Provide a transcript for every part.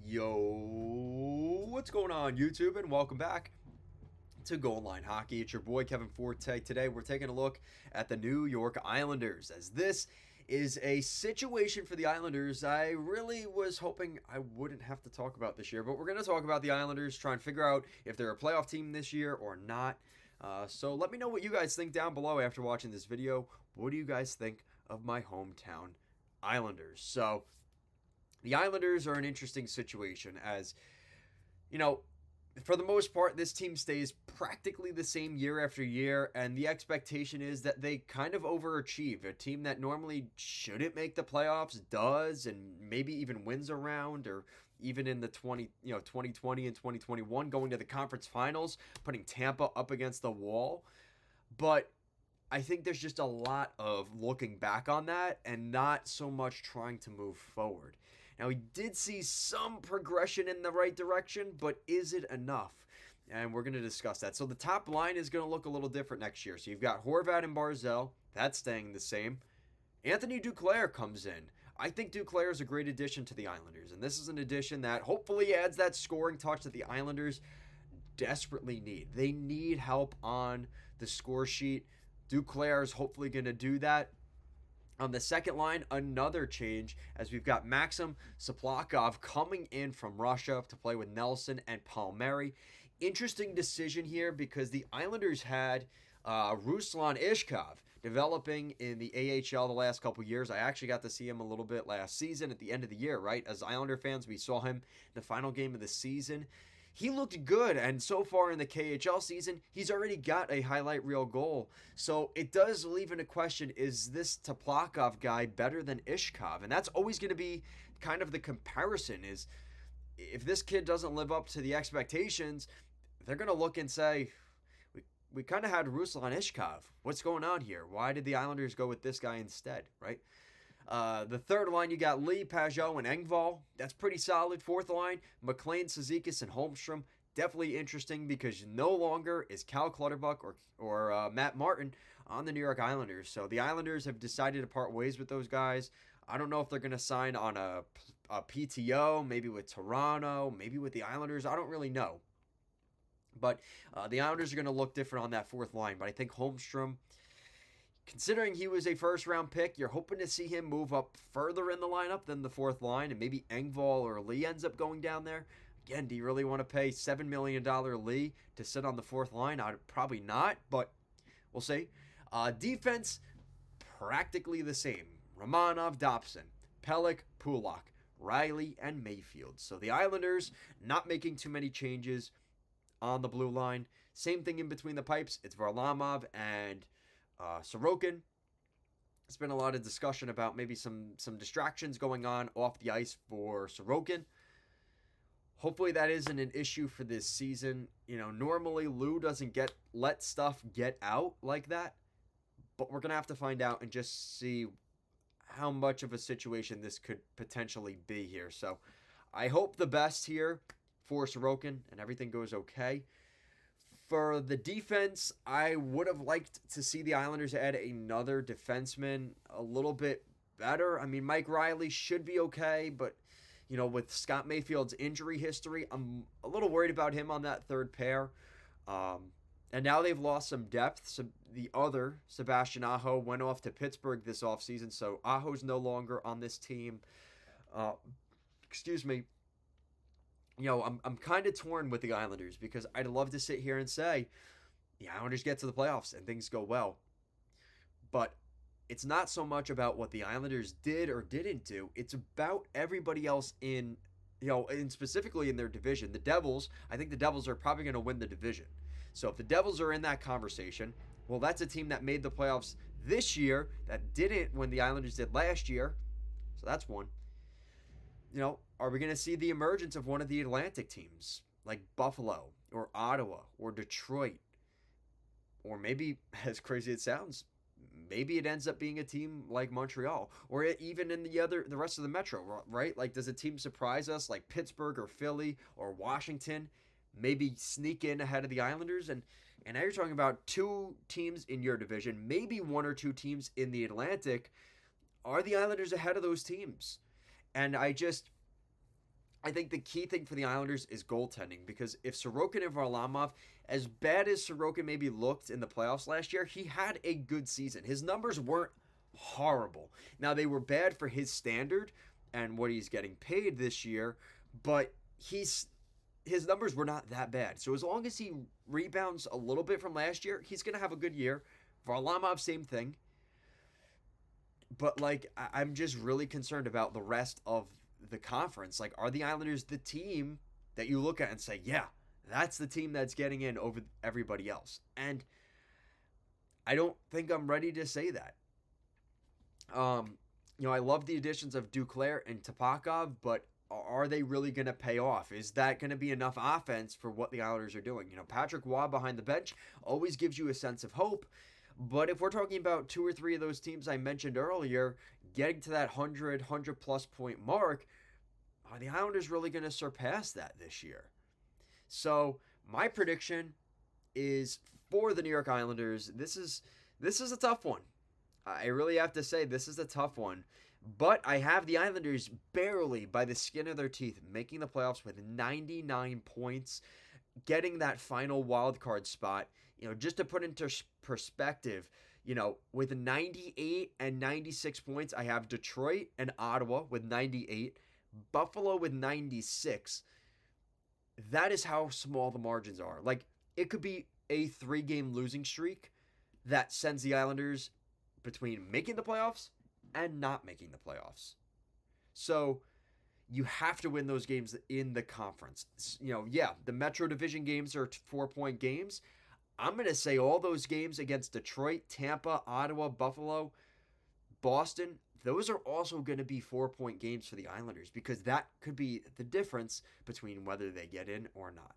Yo, what's going on, YouTube? And welcome back to Goal Line Hockey. It's your boy Kevin Forte. Today we're taking a look at the New York Islanders, as this is a situation for the Islanders I really was hoping I wouldn't have to talk about this year, but we're going to talk about the Islanders, try and figure out if they're a playoff team this year or not. So let me know what you guys think down below after watching this video. What do you guys think of my hometown Islanders? So the Islanders are an interesting situation as, you know, for the most part, this team stays practically the same year after year, and the expectation is that they kind of overachieve. A team that normally shouldn't make the playoffs does, and maybe even wins a round, or even in the 2020 and 2021, going to the conference finals, putting Tampa up against the wall. But I think there's just a lot of looking back on that and not so much trying to move forward. Now, we did see some progression in the right direction, but is it enough? And we're going to discuss that. So the top line is going to look a little different next year. So you've got Horvat and Barzal. That's staying the same. Anthony Duclair comes in. I think Duclair is a great addition to the Islanders. And this is an addition that hopefully adds that scoring touch that the Islanders desperately need. They need help on the score sheet. Duclair is hopefully going to do that. On the second line, another change as we've got Maxim Soplakov coming in from Russia to play with Nelson and Palmieri. Interesting decision here because the Islanders had Ruslan Ishkov developing in the AHL the last couple years. I actually got to see him a little bit last season at the end of the year, right? As Islander fans, we saw him in the final game of the season. He looked good, and so far in the KHL season, he's already got a highlight reel goal. So it does leave in a question, is this Toplakov guy better than Ishkov? And that's always going to be kind of the comparison, is if this kid doesn't live up to the expectations, they're going to look and say, we kind of had Ruslan Ishkov. What's going on here? Why did the Islanders go with this guy instead, right? The third line, you got Lee, Pajot, and Engvall. That's pretty solid. Fourth line, McLean, Cizikas, and Holmstrom. Definitely interesting because no longer is Cal Clutterbuck or Matt Martin on the New York Islanders. So the Islanders have decided to part ways with those guys. I don't know if they're going to sign on a PTO, maybe with Toronto, maybe with the Islanders. I don't really know. But the Islanders are going to look different on that fourth line. But I think Holmstrom, considering he was a first-round pick, you're hoping to see him move up further in the lineup than the fourth line, and maybe Engvall or Lee ends up going down there. Again, do you really want to pay $7 million Lee to sit on the fourth line? I'd probably not, but we'll see. Defense, practically the same. Romanov, Dobson, Pelech, Pulak, Riley, and Mayfield. So the Islanders not making too many changes on the blue line. Same thing in between the pipes. It's Varlamov and Sorokin. There's been a lot of discussion about maybe some distractions going on off the ice for Sorokin. Hopefully that isn't an issue for this season. You know, normally Lou doesn't let stuff get out like that, but we're going to have to find out and just see how much of a situation this could potentially be here. So I hope the best here for Sorokin and everything goes okay. For the defense, I would have liked to see the Islanders add another defenseman a little bit better. I mean, Mike Riley should be okay, but, you know, with Scott Mayfield's injury history, I'm a little worried about him on that third pair. And now they've lost some depth. So the other, Sebastian Aho, went off to Pittsburgh this offseason, so Aho's no longer on this team. Excuse me. You know, I'm kind of torn with the Islanders because I'd love to sit here and say the Islanders get to the playoffs and things go well. But it's not so much about what the Islanders did or didn't do. It's about everybody else in, you know, and specifically in their division. The Devils, I think the Devils are probably going to win the division. So if the Devils are in that conversation, well, that's a team that made the playoffs this year that didn't when the Islanders did last year. So that's one. You know, are we going to see the emergence of one of the Atlantic teams like Buffalo or Ottawa or Detroit? Or maybe, as crazy as it sounds, maybe it ends up being a team like Montreal or even in the rest of the Metro, right? Like, does a team surprise us like Pittsburgh or Philly or Washington? Maybe sneak in ahead of the Islanders, and now you're talking about two teams in your division, maybe one or two teams in the Atlantic. Are the Islanders ahead of those teams? And I think the key thing for the Islanders is goaltending, because if Sorokin and Varlamov, as bad as Sorokin maybe looked in the playoffs last year, he had a good season. His numbers weren't horrible. Now, they were bad for his standard and what he's getting paid this year, but his numbers were not that bad. So as long as he rebounds a little bit from last year, he's going to have a good year. Varlamov, same thing. But like, I'm just really concerned about the rest of the conference. Like, are the Islanders the team that you look at and say, yeah, that's the team that's getting in over everybody else? And I don't think I'm ready to say that. I love the additions of Duclair and Topakov, but are they really going to pay off? Is that going to be enough offense for what the Islanders are doing? Patrick Waugh behind the bench always gives you a sense of hope. But if we're talking about 2 or 3 of those teams I mentioned earlier getting to that 100 plus point mark, are the Islanders really going to surpass that this year? So my prediction is for the New York Islanders. This is a tough one. I really have to say this is a tough one. But I have the Islanders barely by the skin of their teeth making the playoffs with 99 points, getting that final wild card spot. Just to put into perspective, with 98 and 96 points, I have Detroit and Ottawa with 98, Buffalo with 96. That is how small the margins are. Like, it could be a 3-game losing streak that sends the Islanders between making the playoffs and not making the playoffs. So you have to win those games in the conference. The Metro Division games are 4-point games. I'm going to say all those games against Detroit, Tampa, Ottawa, Buffalo, Boston, those are also going to be 4-point games for the Islanders, because that could be the difference between whether they get in or not.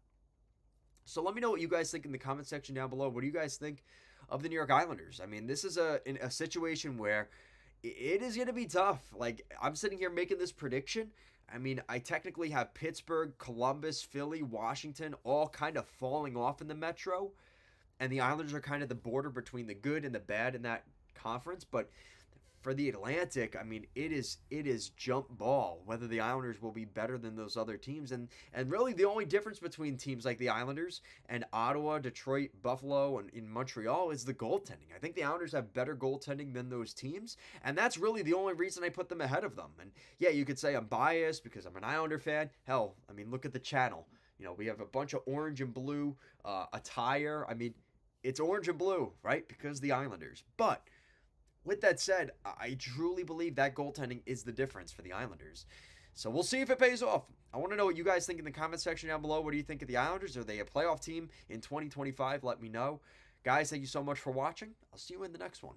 So let me know what you guys think in the comment section down below. What do you guys think of the New York Islanders? I mean, this is a situation where it is going to be tough. Like, I'm sitting here making this prediction. I mean, I technically have Pittsburgh, Columbus, Philly, Washington all kind of falling off in the Metro. And the Islanders are kind of the border between the good and the bad in that conference. But for the Atlantic, I mean, it is jump ball whether the Islanders will be better than those other teams. And really the only difference between teams like the Islanders and Ottawa, Detroit, Buffalo, and in Montreal is the goaltending. I think the Islanders have better goaltending than those teams. And that's really the only reason I put them ahead of them. And yeah, you could say I'm biased because I'm an Islander fan. Hell, I mean, look at the channel. We have a bunch of orange and blue attire. I mean, it's orange and blue, right? Because the Islanders. But with that said, I truly believe that goaltending is the difference for the Islanders. So we'll see if it pays off. I want to know what you guys think in the comment section down below. What do you think of the Islanders? Are they a playoff team in 2025? Let me know. Guys, thank you so much for watching. I'll see you in the next one.